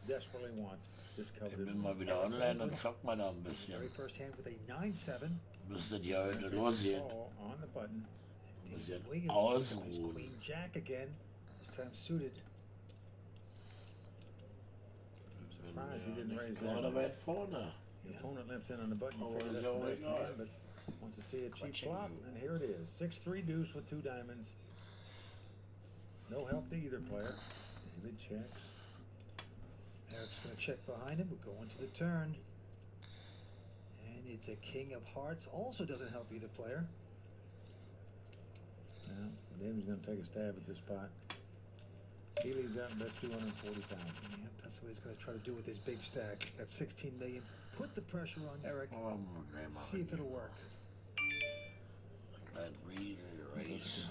Desperately want this Ich coveted. bin mal wieder online und zock mal da ein bisschen. Very first hand with a 9-7. Müsstet ihr heute losgehen. On the button. Ein bisschen Williams ausruhen. Queen Jack again. This time suited. Surprised he didn't raise that. Gerade weit vorne. The opponent limps in on the button. Oh, Figures is that's that the best what we hand, got? but wants to see a cheap Watching flop, you. and here it is. 6-3 deuce with 2 diamonds. No help to either player. David checks. Eric's going to check behind him. We're going to the turn. And it's a king of hearts. Also doesn't help either player. Now, David's going to take a stab at this spot. He leaves out and bets 240,000. Yep, that's what he's going to try to do with his big stack. Got 16 million. Put the pressure on Eric. Oh, See if it'll work. That read race.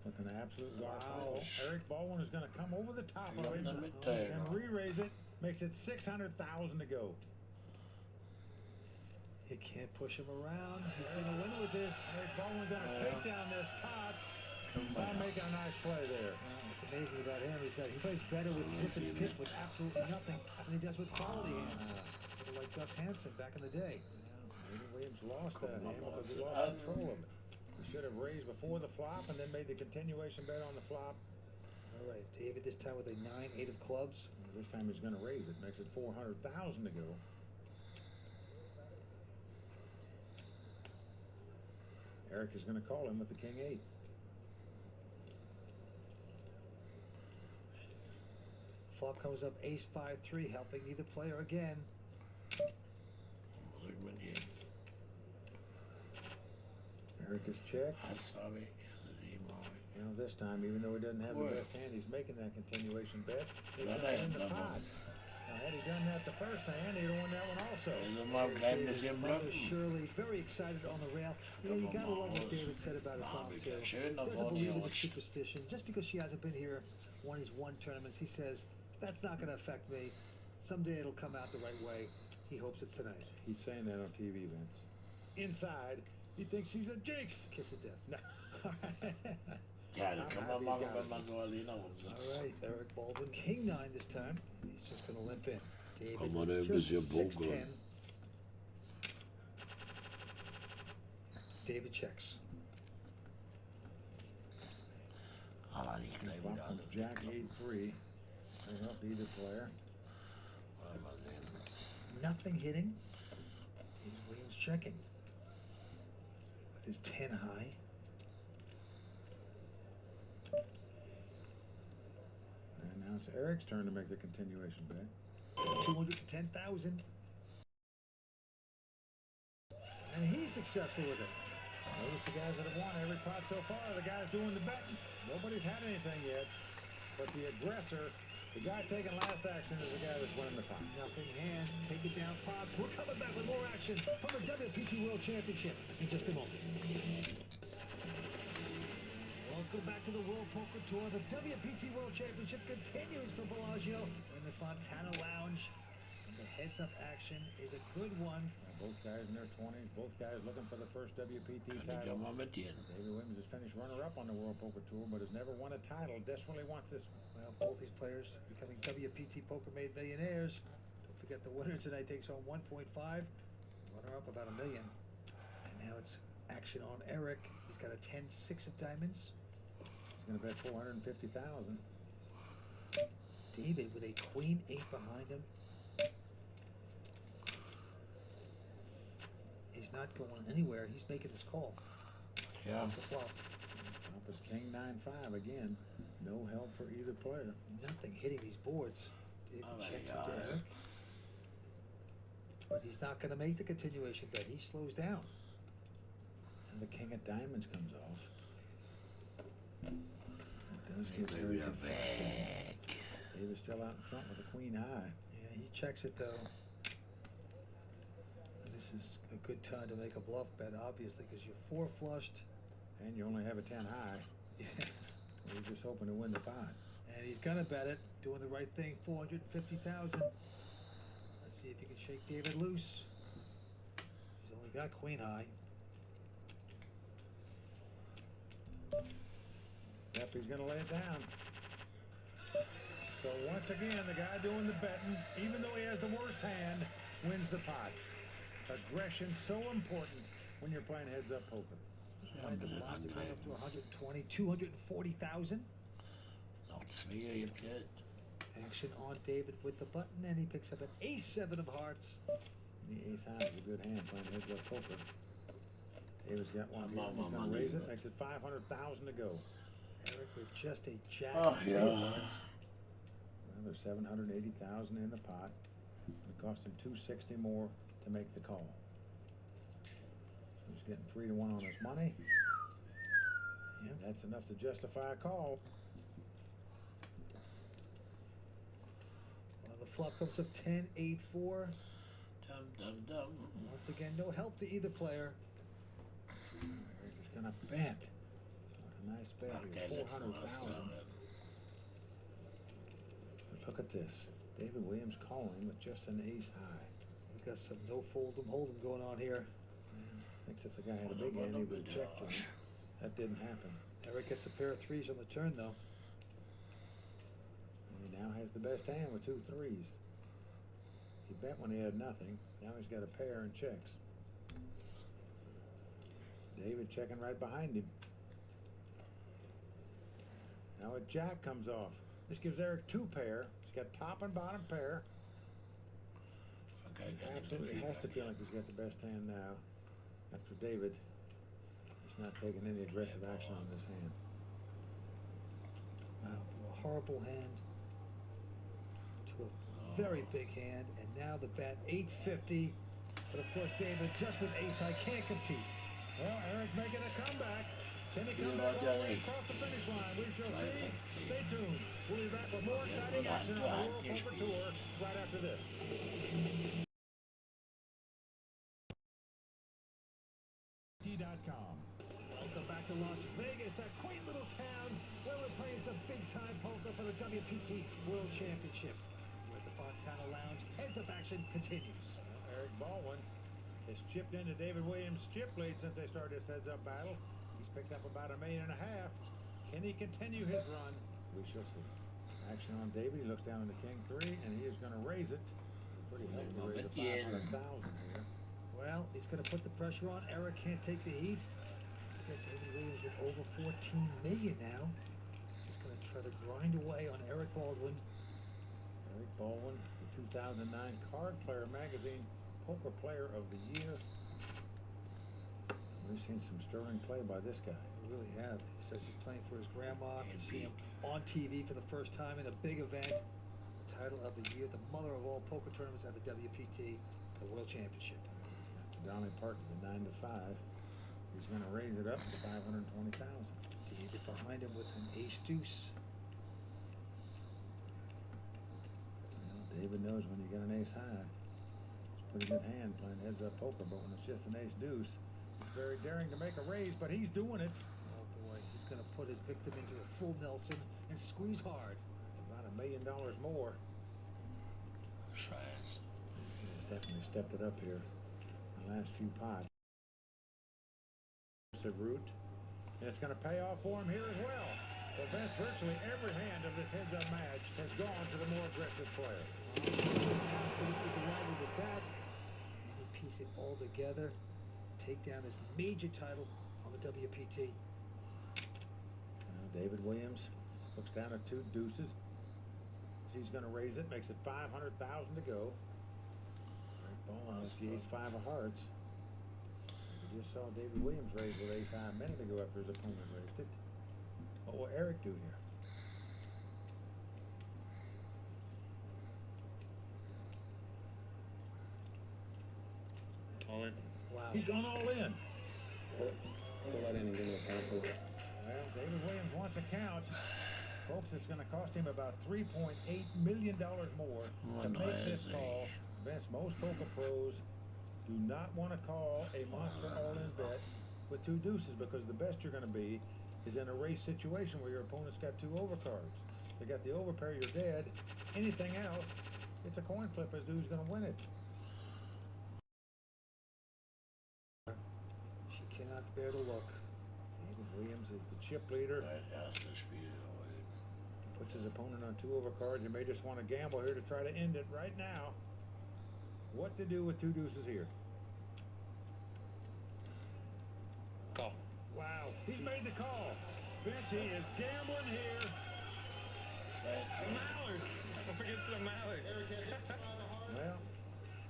With an absolute Wow. wow. Eric Baldwin is going to come over the top of it and re-raise it. Makes it 600,000 to go. You can't push him around. He's going to win with this. Eric Baldwin's going to take down this pot. Not making a nice play there. What's amazing about him is that he plays better with zip and pit with absolutely nothing than he does with quality hands. Sort of like Gus Hansen back in the day. Maybe Williams lost that hand because he lost control of it. He should have raised before the flop and then made the continuation bet on the flop. All right, David this time with a 9-8 of clubs. This time he's going to raise it. Makes it 400,000 to go. Eric is going to call him with the king 8. Flop comes up ace 5-3, helping neither player again. Eric is checked. You know, this time, even though he doesn't have the best hand, he's making that continuation bet. He's going to win the pot. Now, had he done that the first hand, he'd have won that one also. Shirley, very excited on the rail. You know, you got to love what David said about his mom, too. Doesn't believe in superstition. Just because she hasn't been here, won his one tournaments, he says, that's not going to affect me. Someday it'll come out the right way. He hopes it's tonight. He's saying that on TV, Vince. Inside, he thinks she's a jinx. Kiss of death. No. Ja, da kann man machen, wenn man so alleine All rumsitzt. right, Eric Baldwin, king 9 this time. He's just going to limp in. Kann man David, ein bisschen just bunkern. 6-10. David checks. Aber nicht gleich wieder alle. Jack 8-3. Doesn't help either player. Mal sehen. Nothing hitting. He's Williams checking. With his 10 high. And now it's Eric's turn to make the continuation bet. 210,000. And he's successful with it. Notice the guys that have won every pot so far, the guys doing the betting. Nobody's had anything yet. But the aggressor, the guy taking last action, is the guy that's winning the pot. Nothing hands, take it down pots. We're coming back with more action from the WPT World Championship in just a moment. Welcome back to the World Poker Tour. The WPT World Championship continues for Bellagio in the Fontana Lounge. And the heads-up action is a good one. Both guys in their 20s, both guys looking for the first WPT title. David Williams has finished runner-up on the World Poker Tour, but has never won a title. Desperately wants this. Well, both these players becoming WPT Poker Made millionaires. Don't forget the winner tonight takes home 1.5. Runner-up about $1 million. And now it's action on Eric. He's got a 10-6 of diamonds. He's going to bet 450,000. David with a queen 8 behind him. He's not going anywhere. He's making his call. Yeah. Flop is king 9-5 again. No help for either player. Nothing hitting these boards. David checks it to Eric. But he's not going to make the continuation bet. He slows down. And the king of diamonds comes off. That does get very frustrating. David's still out in front with a queen high. Yeah, he checks it though. This is a good time to make a bluff bet, obviously, because you're 4 flushed and you only have a 10 high. You're just hoping to win the pot. And he's gonna bet it, doing the right thing, 450,000. Let's see if he can shake David loose. He's only got queen high. Yep, he's gonna lay it down. So once again, the guy doing the betting, even though he has the worst hand, wins the pot. Aggression so important when you're playing heads-up poker. Playing the blinds are going up to 120, 240,000. Not sweet, good. Action on David with the button, and he picks up an ace-7 of hearts. The ace-high is a good hand playing heads-up poker. David's got one. He's going to raise it. Makes it 500,000 to go. Eric with just a jack. Oh, yeah. Well, there's 780,000 in the pot. It cost him 260 more to make the call. He's getting 3-1 on his money. Yeah, that's enough to justify a call. Well, the flop comes up 10-8-4. Dum. Once again, no help to either player. Eric is going to bet. What a nice bet. Okay, let's 400,000. Look at this. David Williams calling with just an ace-high. We've got some no fold-em, hold-em going on here. Thinks if the guy had a big hand, he would have checked him. That didn't happen. Eric gets a pair of threes on the turn, though. And he now has the best hand with 2 threes. He bet when he had nothing. Now he's got a pair and checks. David checking right behind him. Now a jack comes off. This gives Eric 2 pair. He's got top and bottom pair. Okay, Absolutely has to feel like he's got the best hand now. After David, he's not taking any aggressive action on this hand. Wow, from a horrible hand to a very big hand, and now the bet 850. But of course, David just with ace-high can't compete. Well, Eric making a comeback. Can he come back all the way across the finish line? We shall see. Stay tuned. We'll be back with more exciting action on the World Poker Tour right after this. Welcome back to Las Vegas, that quaint little town where we're playing some big-time poker for the WPT World Championship, where the Fontana Lounge heads-up action continues. Eric Baldwin has chipped into David Williams' chip lead since they started this heads-up battle. He's picked up about $1.5 million. Can he continue his run? We shall see. Action on David. He looks down on the King 3, and he is going to raise it. Pretty healthy to raise the 500,000 here. Well, he's going to put the pressure on. Eric can't take the heat. Got David Williams with over 14 million now. He's going to try to grind away on Eric Baldwin. Eric Baldwin, the 2009 Card Player Magazine Poker Player of the Year. We've seen some sterling play by this guy. We really have. He says he's playing for his grandma. To see him on TV for the first time in a big event. The title of the year, the mother of all poker tournaments at the WPT, the World Championship. Donnie Parker, the 9 to 5. He's going to raise it up to 520,000. David behind him with an ace-deuce. Well, David knows when you get an ace-high. It's a pretty good hand playing heads-up poker, but when it's just an ace-deuce, it's very daring to make a raise, but he's doing it. Oh boy, he's going to put his victim into a full Nelson and squeeze hard. It's about $1 million more. He's definitely stepped it up here. Last few pots. Route, and it's going to pay off for him here as well. So Vince, virtually every hand of this heads-up match has gone to the more aggressive player. Absolutely delighted with that. And he piece it all together, take down his major title on the WPT. Now David Williams looks down at 2 deuces. He's going to raise it, makes it 500,000 to go. Ball has the ace-5 of hearts. We just saw David Williams raise with ace-high a minute ago after his opponent raised it. What will Eric do here? All in. Wow. He's gone all in. Pull that in and give me a count, please. Well, David Williams wants a count. Folks, it's going to cost him about $3.8 million more to make this call. Vince, most poker pros do not want to call a monster all-in bet with 2 deuces, because the best you're going to be is in a race situation where your opponent's got 2 overcards. They got the overpair, you're dead. Anything else, it's a coin flip as to who's going to win it. She cannot bear to look. David Williams is the chip leader. Puts his opponent on 2 overcards. He may just want to gamble here to try to end it right now. What to do with 2 deuces here? Call. Wow, he's made the call. Vince, he is gambling here. Mallards. Don't forget the Mallards. Well,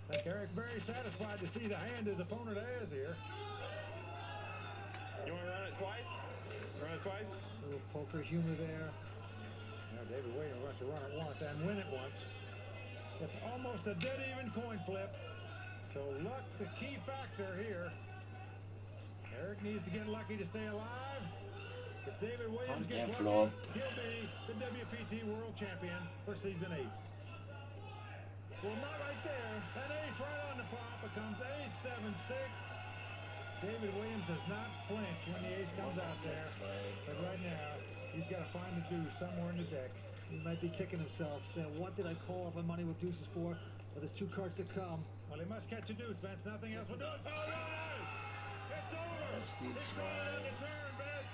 I think Eric very satisfied to see the hand his opponent has here. You want to run it twice? Run it twice? A little poker humor there. Now David Williams wants to run it once and win it once. It's almost a dead even coin flip. So luck the key factor here. Eric needs to get lucky to stay alive. If David Williams gets lucky, he'll be the WPT World Champion for Season 8. Well, not right there. An ace right on the flop becomes ace 7-6. David Williams does not flinch when the ace comes out there. But right now, he's got to find the deuce somewhere in the deck. He might be kicking himself, saying, what did I call up my money with deuces for? But there's 2 cards to come. Well, he must catch a deuce, Vince. Nothing else will do it. Oh, no! It's over! It's right on the turn, Vince.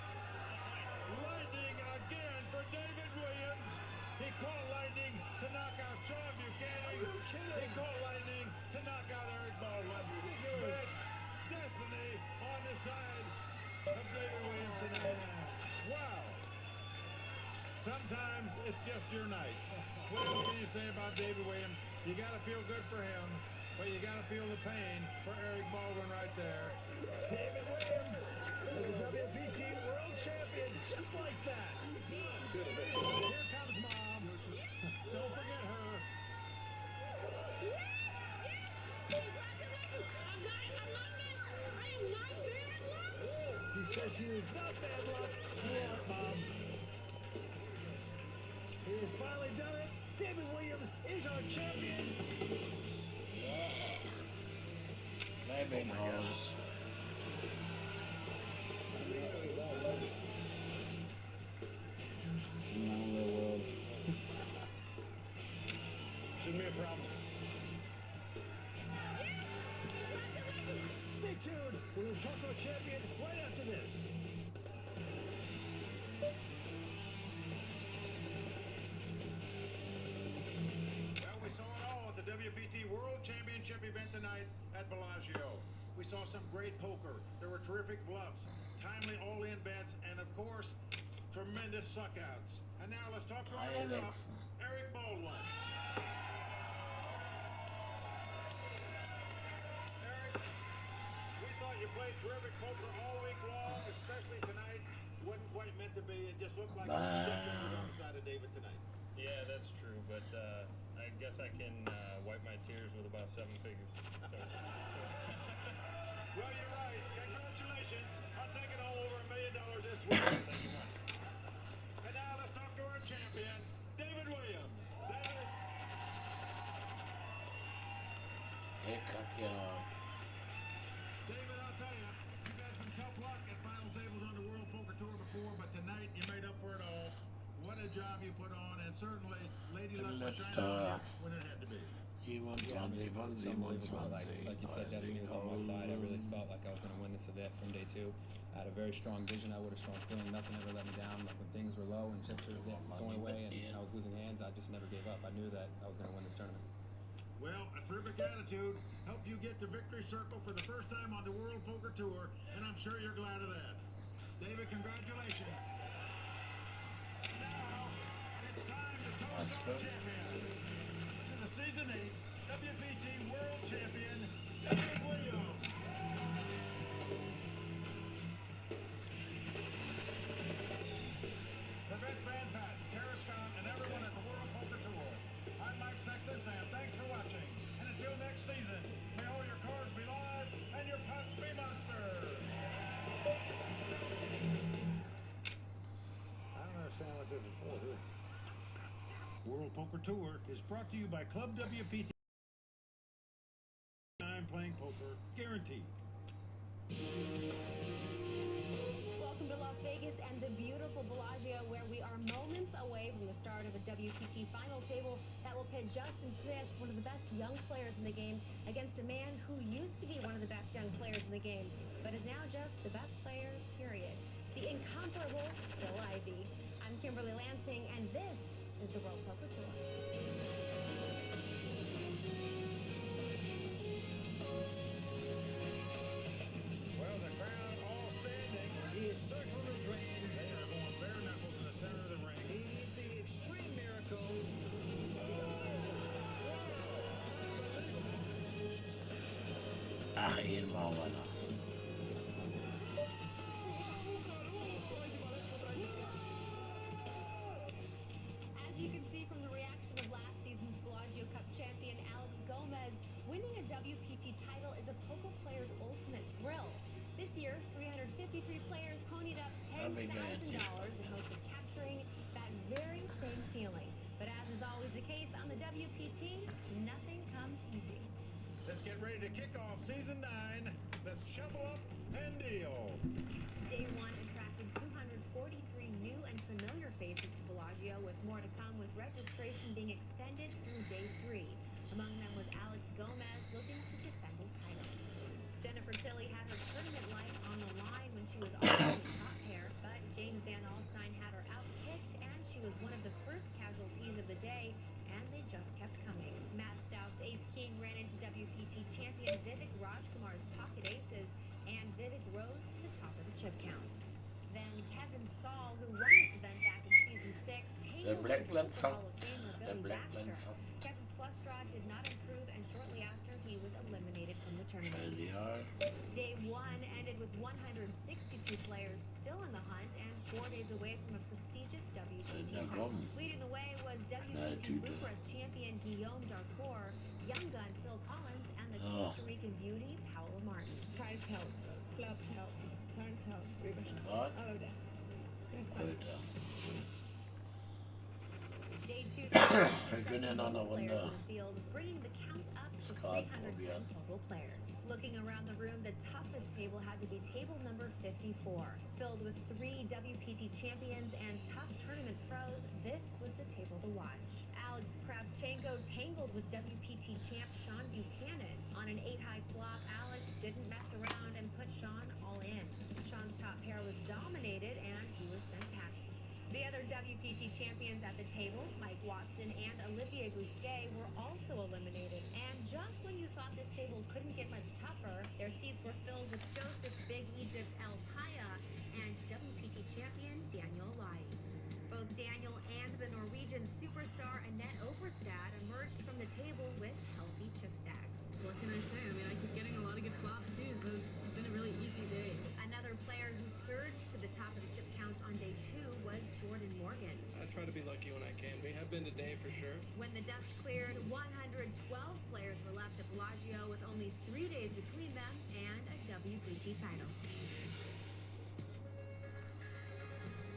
Lightning again for David Williams. He called lightning to knock out Sean Buchanan. He called lightning to knock out Eric Baldwin. Vince, destiny on the side of David Williams tonight. Wow. Sometimes it's just your night. What else can you say about David Williams? You got to feel good for him, but you got to feel the pain for Eric Baldwin right there. David Williams, the WPT World Champion, just like that. Here comes Mom. Don't forget her. She says she is not bad luck. Yeah, Mom. He has finally done it. David Williams is our champion. Maybe knows. Shouldn't be a problem. Stay tuned. We will talk to a champion right after this. Well, we saw it all at the WPT World Championship event tonight at Bellagio. We saw some great poker. There were terrific bluffs, timely all-in bets, and of course, tremendous suckouts. And now let's talk to our runner-up, Eric Baldwin. Eric, we thought you played terrific poker all week long, especially tonight. Wasn't quite meant to be. It just looked like you stepped on the wrong side of David tonight. Yeah, that's true, but I guess I can wipe my tears with about 7 figures. So. Well, you're right. Congratulations. I'll take it all over $1 million this week. Thank you much. And now let's talk to our champion, David Williams. David. Hey, David, I'll tell you, you've had some tough luck at final tables on the World Poker Tour before, but tonight you made up for it all. What a job you put on, and certainly Lady Luck was shining on you when it had to be. He wants one, he wants one. Like you said, destiny was on my side. I really felt like I was going to win this event from day 2. I had a very strong vision. I had a strong feeling. Nothing ever let me down. Like when things were low and chips were going away and I was losing hands, I just never gave up. I knew that I was going to win this tournament. Well, a terrific attitude helped you get to victory circle for the first time on the World Poker Tour, and I'm sure you're glad of that. David, congratulations. Now, it's time to toast our champion to the Season 8 WPT World Champion, David Williams. For Vince Van Patten, Kara Scott, and everyone at the World Poker Tour, I'm Mike Sexton saying thanks for watching. And until next season, may all your cards be live and your puts be monsters. I don't understand what this is for, do I? World Poker Tour is brought to you by Club WPT. I'm playing poker, guaranteed. Welcome to Las Vegas and the beautiful Bellagio, where we are moments away from the start of a WPT final table that will pit Justin Smith, one of the best young players in the game, against a man who used to be one of the best young players in the game, but is now just the best player, period. The incomparable Phil Ivey. I'm Kimberly Lansing, and this is the World Poker Tour. Well, the crowd all standing. He is circling the drain. They are going bare knuckles in the center of the ring. He's the extreme miracle. Ach, ihn machen wir noch. As you can see from the reaction of last season's Bellagio Cup champion Alex Gomez, winning a WPT title is a poker player's ultimate thrill. This year, 353 players ponied up $10,000 in hopes of capturing that very same feeling. But as is always the case on the WPT, nothing comes easy. Let's get ready to kick off season 9. Let's shovel up and deal. Day 1 attracted 243 new and familiar faces to Bellagio, with more to come, with registration being extended through Day 3. Among them was Alex Gomez, looking to defend his title. Jennifer Tilly had her tournament life on the line when she was already in the top pair, but James Van Alstyne had her outkicked, and she was one of the first casualties of the day, and they just kept coming. Matt Stout's Ace King ran into WPT champion Vivek Rajkumar's pocket aces, and Vivek rose to the top of the chip count. Then Kevin Saul, who won this event back in season 6, The tangled Blackland with song. Hall of Famer The Billy Blackland Baxter. song. Kevin's flush draw did not improve, and shortly after, he was eliminated from the tournament. Genial. Day 1 ended with 162 players still in the hunt and 4 days away from a prestigious WPT Na title. komm. Leading the way was Na, WPT Tüte. Bucharest champion Guillaume Darcourt, young gun Phil Collins, and the Oh. Costa Rican beauty Paola Martin. Price helped, flops helped, turns helped, rebounds, What? all of that. That's all. Alter. Day 2 Wir können ja noch eine players Runde in the field, bringing the count up to Skat 310 probieren. total players. Looking around the room, the toughest table had to be table number 54. Filled with 3 WPT champions and tough tournament pros, this was the table to watch. Alex Kravchenko tangled with WPT champ Sean Buchanan. On an 8-high flop, Alex didn't mess around and put Sean all in. Sean's top pair was dominated, and he was sent packing. The other WPT champions at the table, Mike Watson and Olivier Bousquet, were also eliminated. And just when you thought this table couldn't get much tougher, their seats were filled with Joseph Big Egypt El Paya and WPT champion Daniel Lai. Both Daniel and the Norwegian superstar Annette Oberstad emerged from the table with healthy chip stacks. What can I say? I mean, I keep getting a lot of good flops too, so it's been a really easy day. Another player who surged to the top of the chip counts on day 2 was Jordan Morgan. I try to be lucky when I can. We have been today for sure. When the dust cleared, 112 players were left at Bellagio, with only 3 days between them and a WPT title.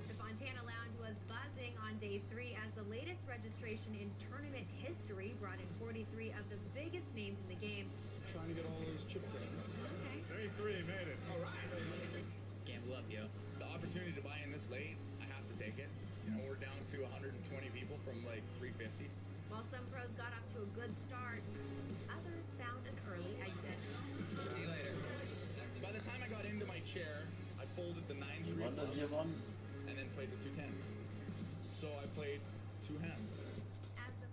The Fontana Lounge was buzzing on day 3 as the latest registration in tournament history brought in 43 of the biggest names in the game. Trying to get all those chip coins. Okay. Day 3 made it. All right. Gamble up, yo. The opportunity to buy in this late, I have to take it. You know, we're down to 120 people from like 350. While some pros got off to a good start, others found an early exit. See you later. By the time I got into my chair, I folded the 9-3 Wann das hier wann? and then played the 2 10s. So I played 2 hands. As the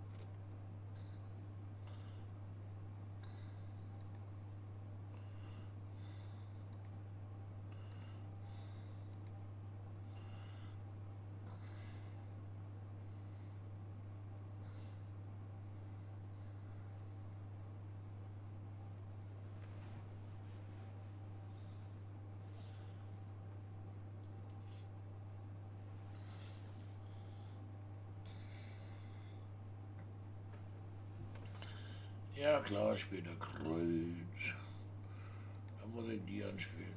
Ja klar, spielt er Kreuz. Dann muss ich die anspielen.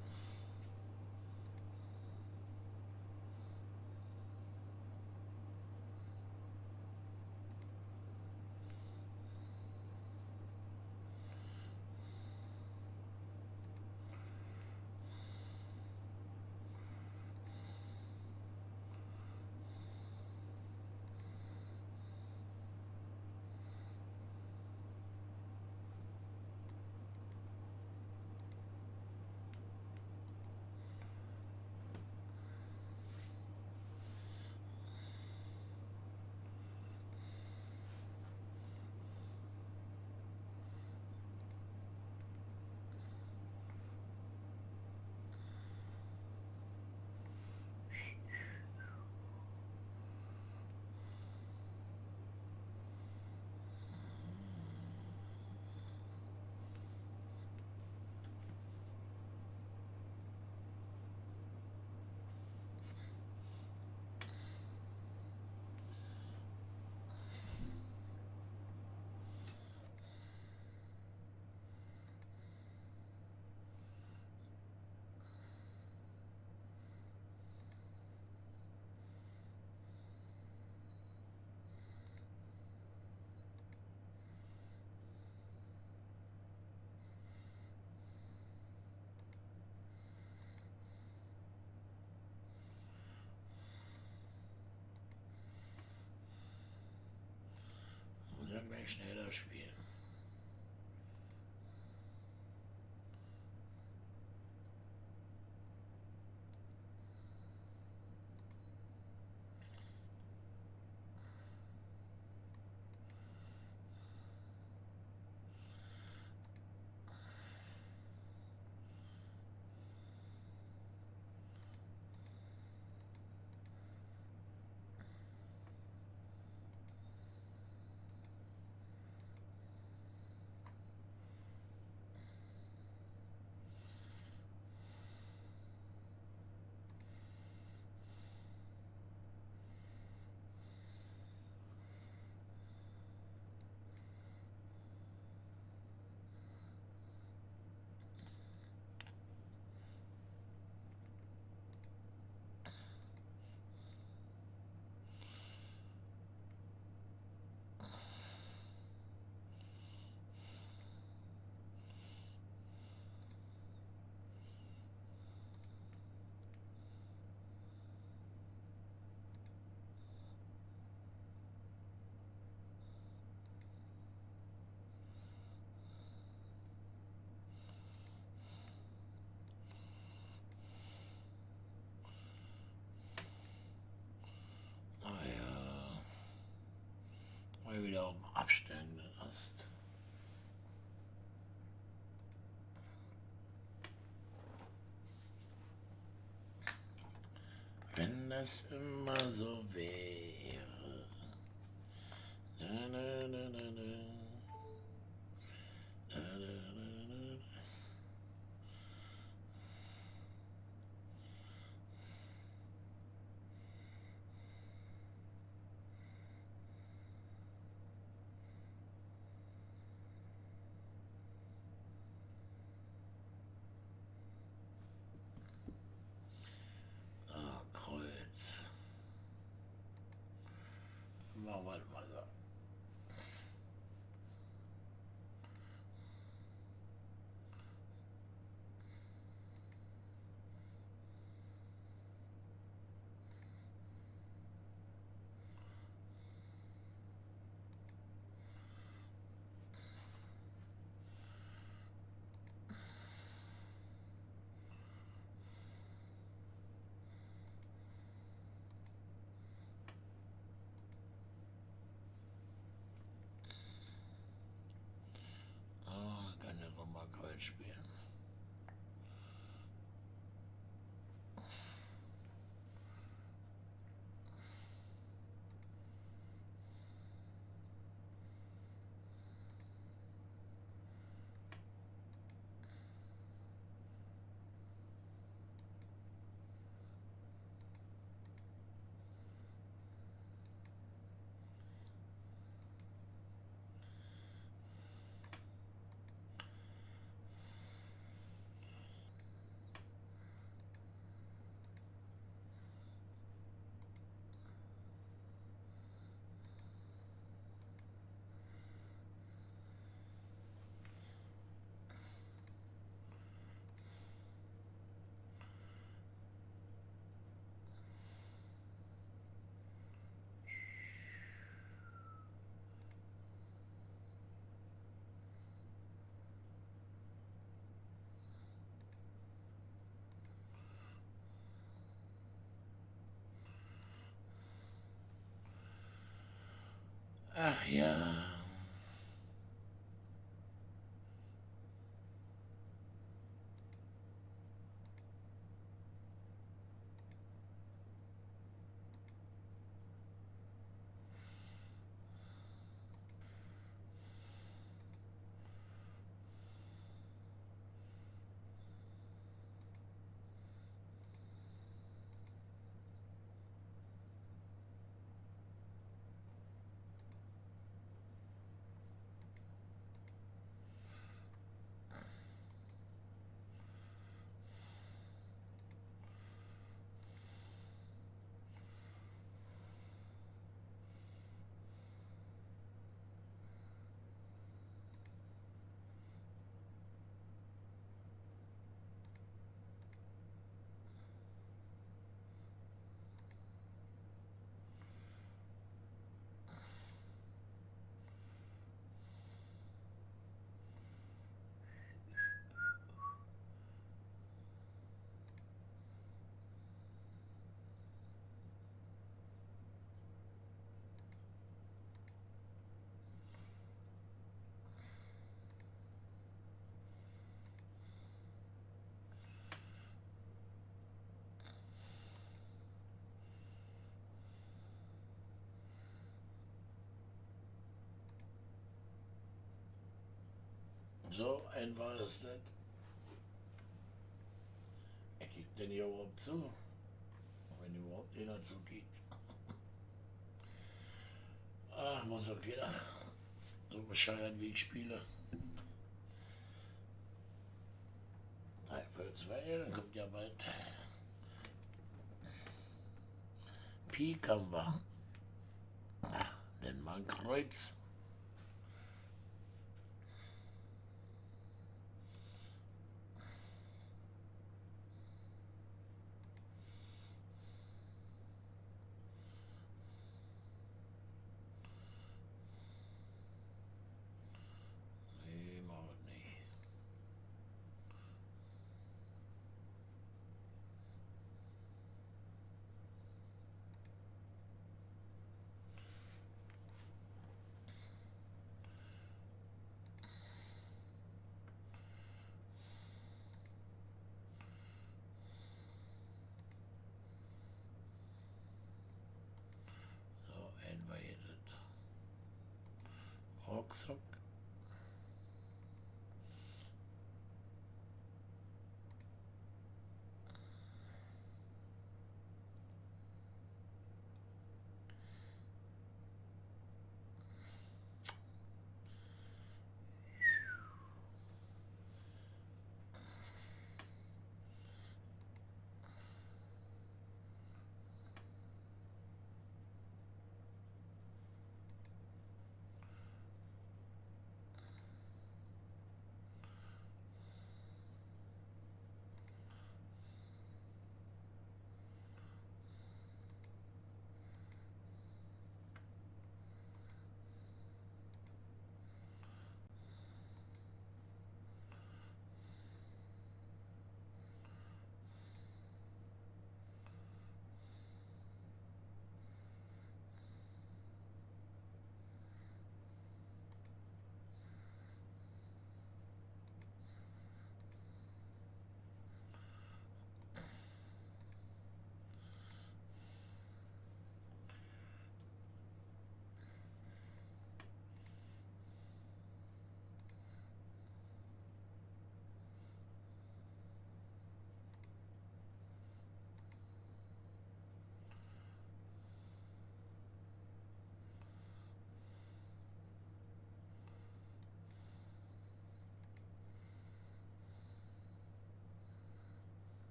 gleich schneller spielen. Mal wieder um Abstände hast. Wenn das immer so wäre. Na, na, na, na, na. Na, na, na, na. Ah, Kreuz. Machen wir mal so. Ah, kann ja doch mal Kreuz spielen. Ach ja. So einfach ist das. Er kickt denn hier überhaupt zu? Wenn überhaupt einer zukickt. Ach, muss auch jeder. So bescheuert wie ich spiele. 3 für 2, dann kommt ja bald Pik haben wir. Nennen wir ein Kreuz. Nee, machen wir nicht. So, einweiht. Rucksack.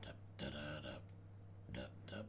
Dab, da, da, dab, dab, dab.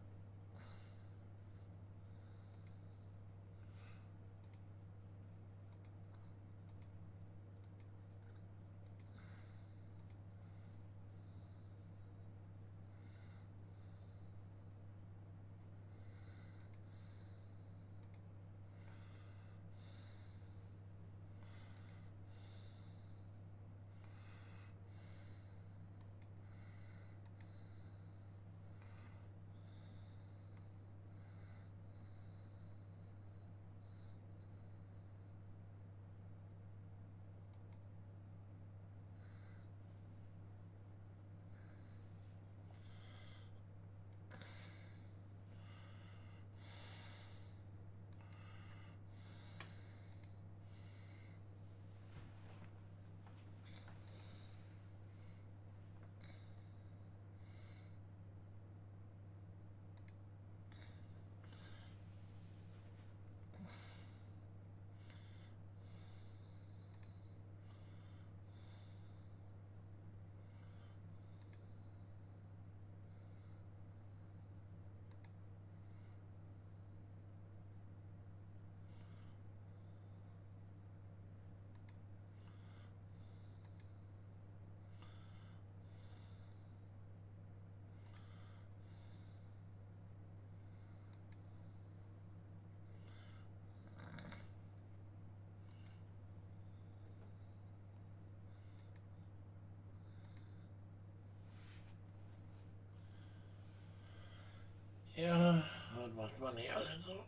Ja, was Macht man nicht alle so?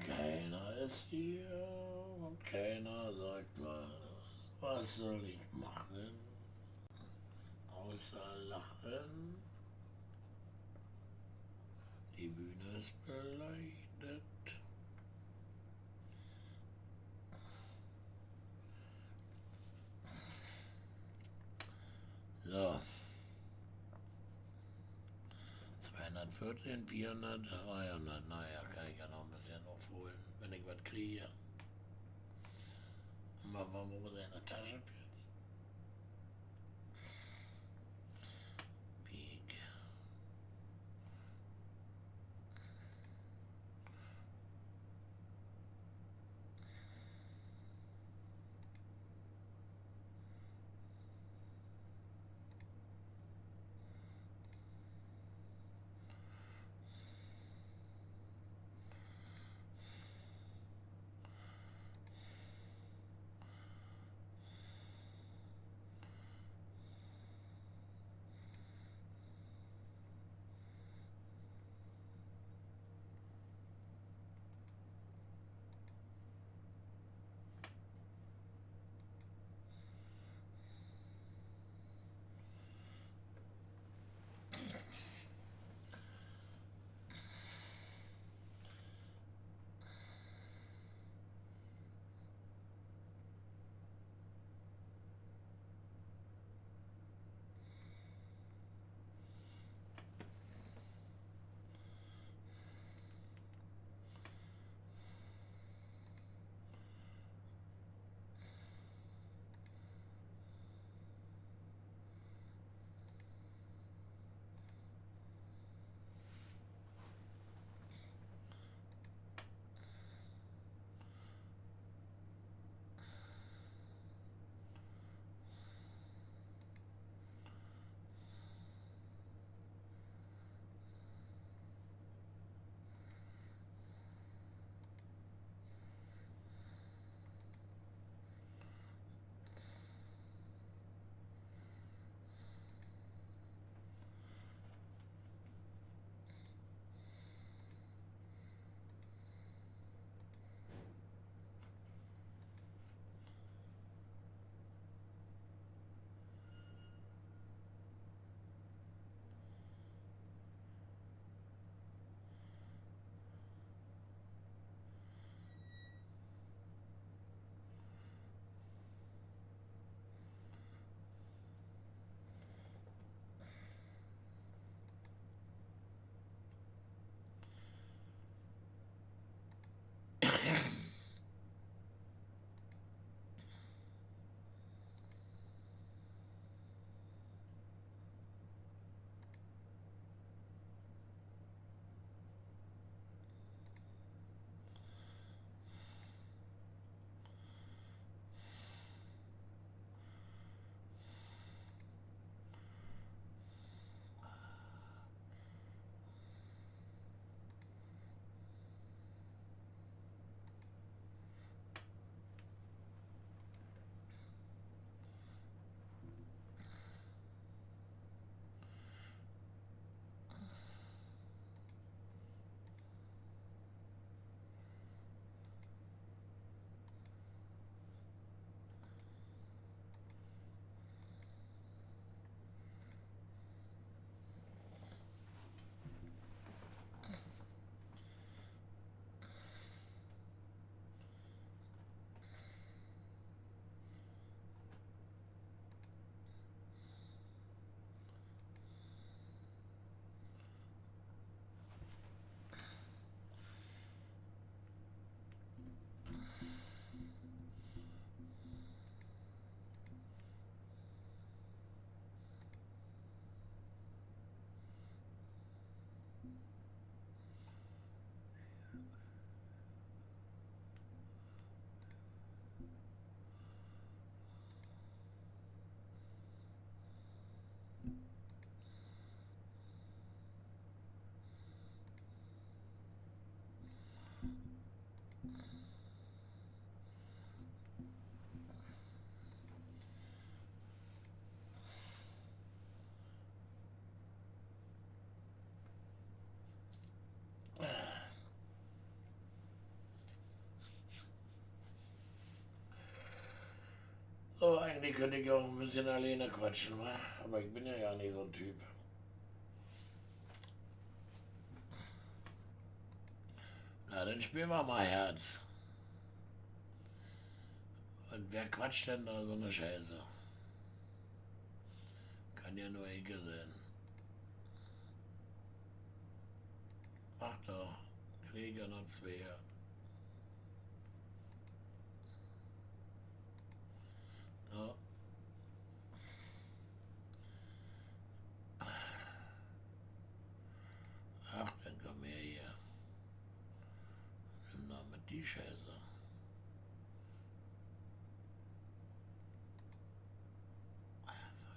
Keiner ist hier und keiner sagt was. Was soll ich machen? Außer lachen. Die Bühne ist beleuchtet. So. 214, 400, 300. Naja, kann ich ja noch ein bisschen aufholen, wenn ich was kriege. Und was war wohl in der Tasche für die? Big. Oh, eigentlich könnte ich auch ein bisschen alleine quatschen, wa? Aber ich bin ja gar nicht so ein Typ. Na, dann spielen wir mal Herz. Und wer quatscht denn da so eine Scheiße? Kann ja nur Ecke sein. Mach doch. Krieg ja noch zwei. Ja. Ach, dann komm her hier. Nimm doch mit die Scheiße. Ah, fuck.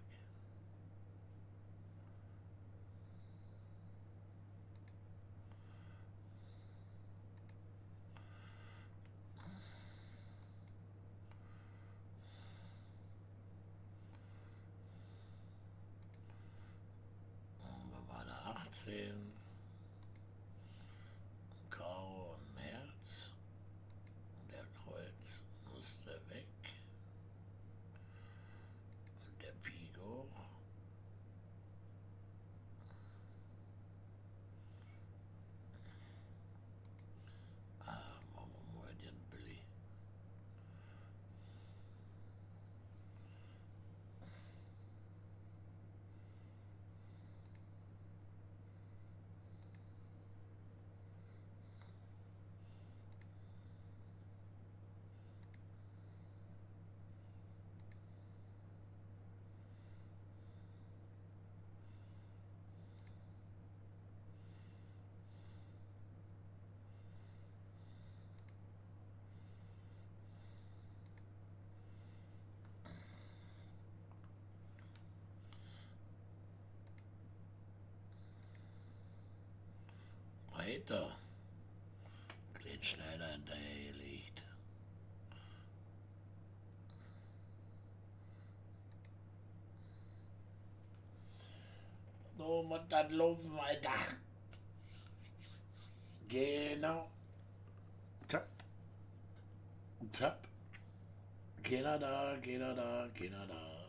Wir waren 18. Karo und Herz. Der Kreuz musste weg. Und der Pik auch. Ah, machen wir mal den Billy. Weiter. Gliedschneider hinterhergelegt. So muss das laufen, Alter. Genau. Tap. Tap. Keiner da, keiner da, keiner da.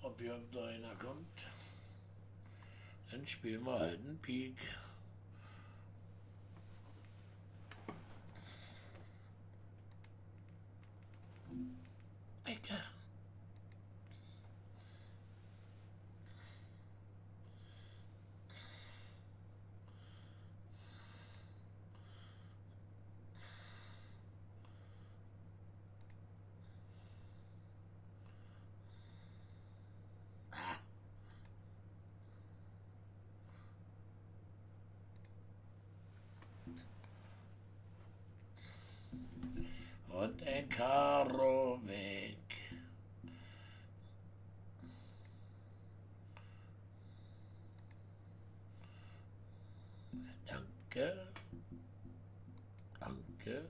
Ob hier da einer kommt, dann spielen wir halt einen Pik. Ecke. Und ein Karo weg. Danke. Danke.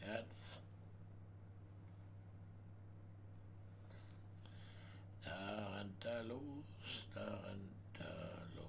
Herz. Da rennt er los, da rennt er los.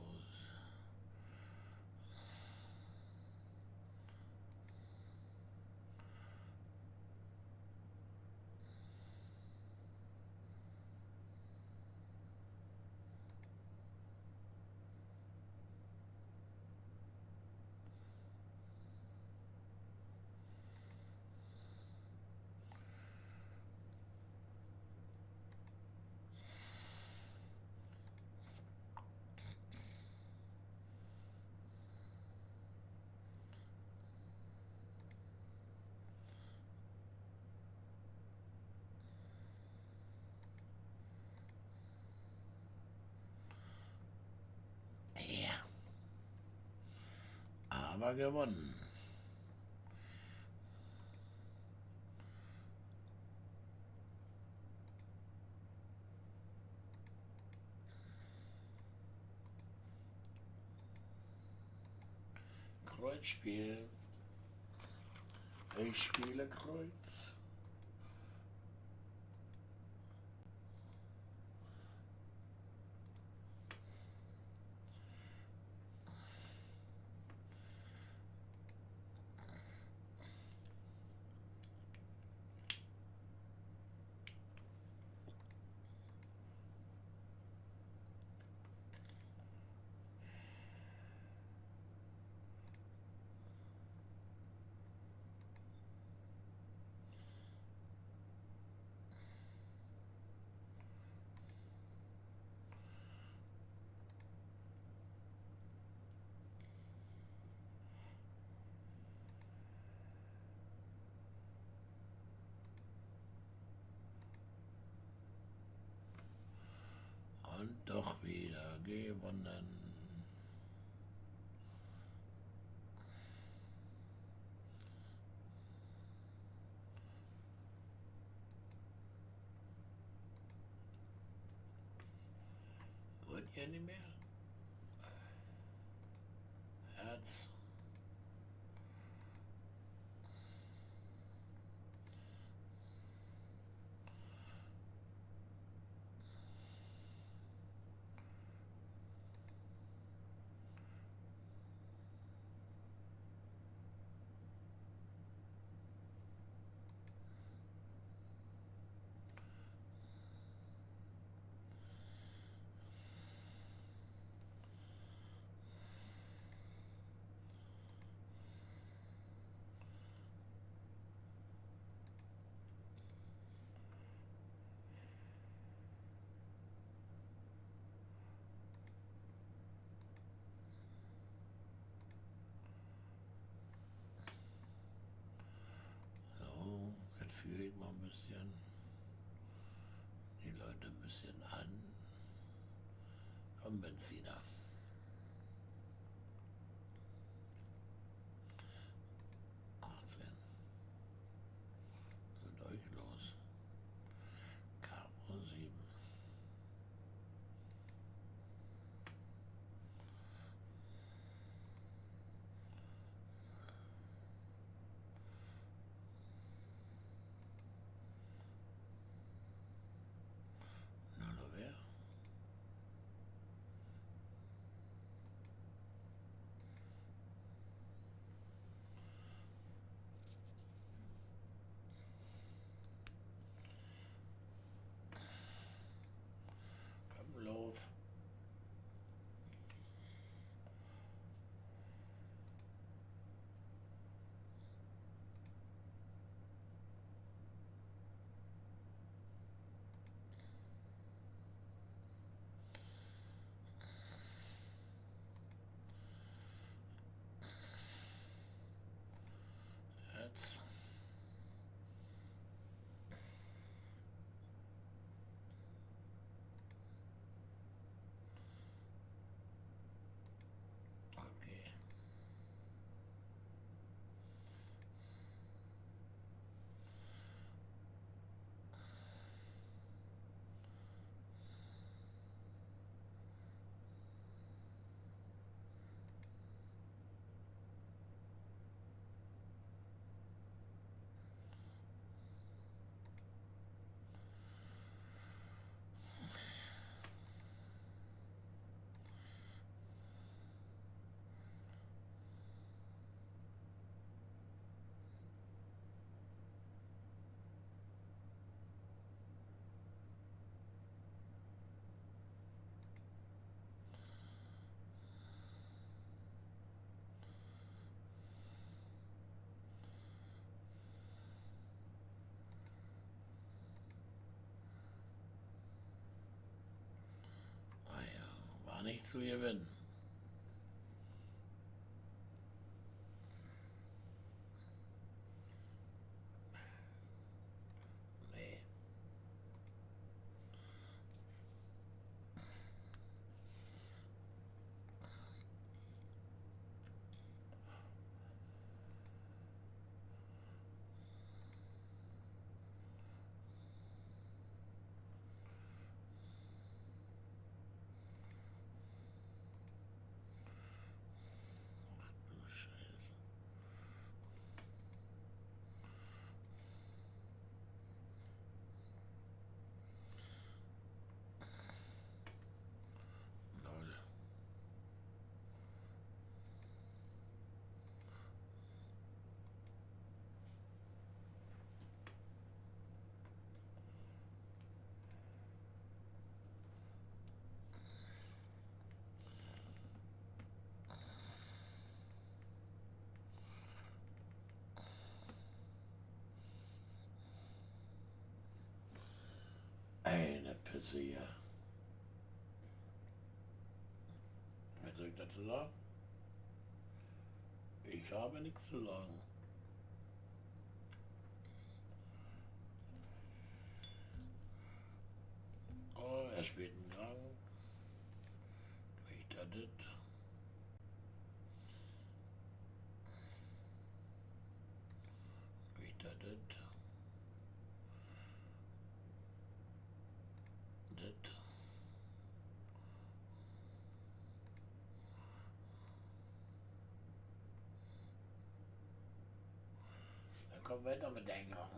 Ja. Aber gewonnen. Kreuz spielen. Ich spiele Kreuz. Und doch wieder gewonnen. Wollt ihr nicht mehr? Herz. So, jetzt führe ich mal ein bisschen die Leute ein bisschen an vom Benziner. Mit euch los. Karo 7. Null wer? Komm, lauf. Jetzt. Okay. Ah ja, war nicht zu gewinnen. Nee. Eine Pisse hier. Was soll ich dazu sagen? Ich habe nichts zu sagen. Oh, er spielt einen Gang. Ich da das. Ich da das. Das. Dann kommen wir weiter mit den Gang.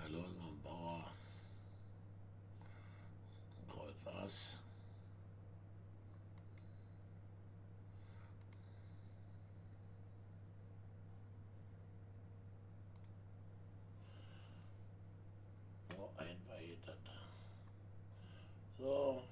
Hallo, ein Bauer. Kreuz Ass. Oh, ein Weitet. So.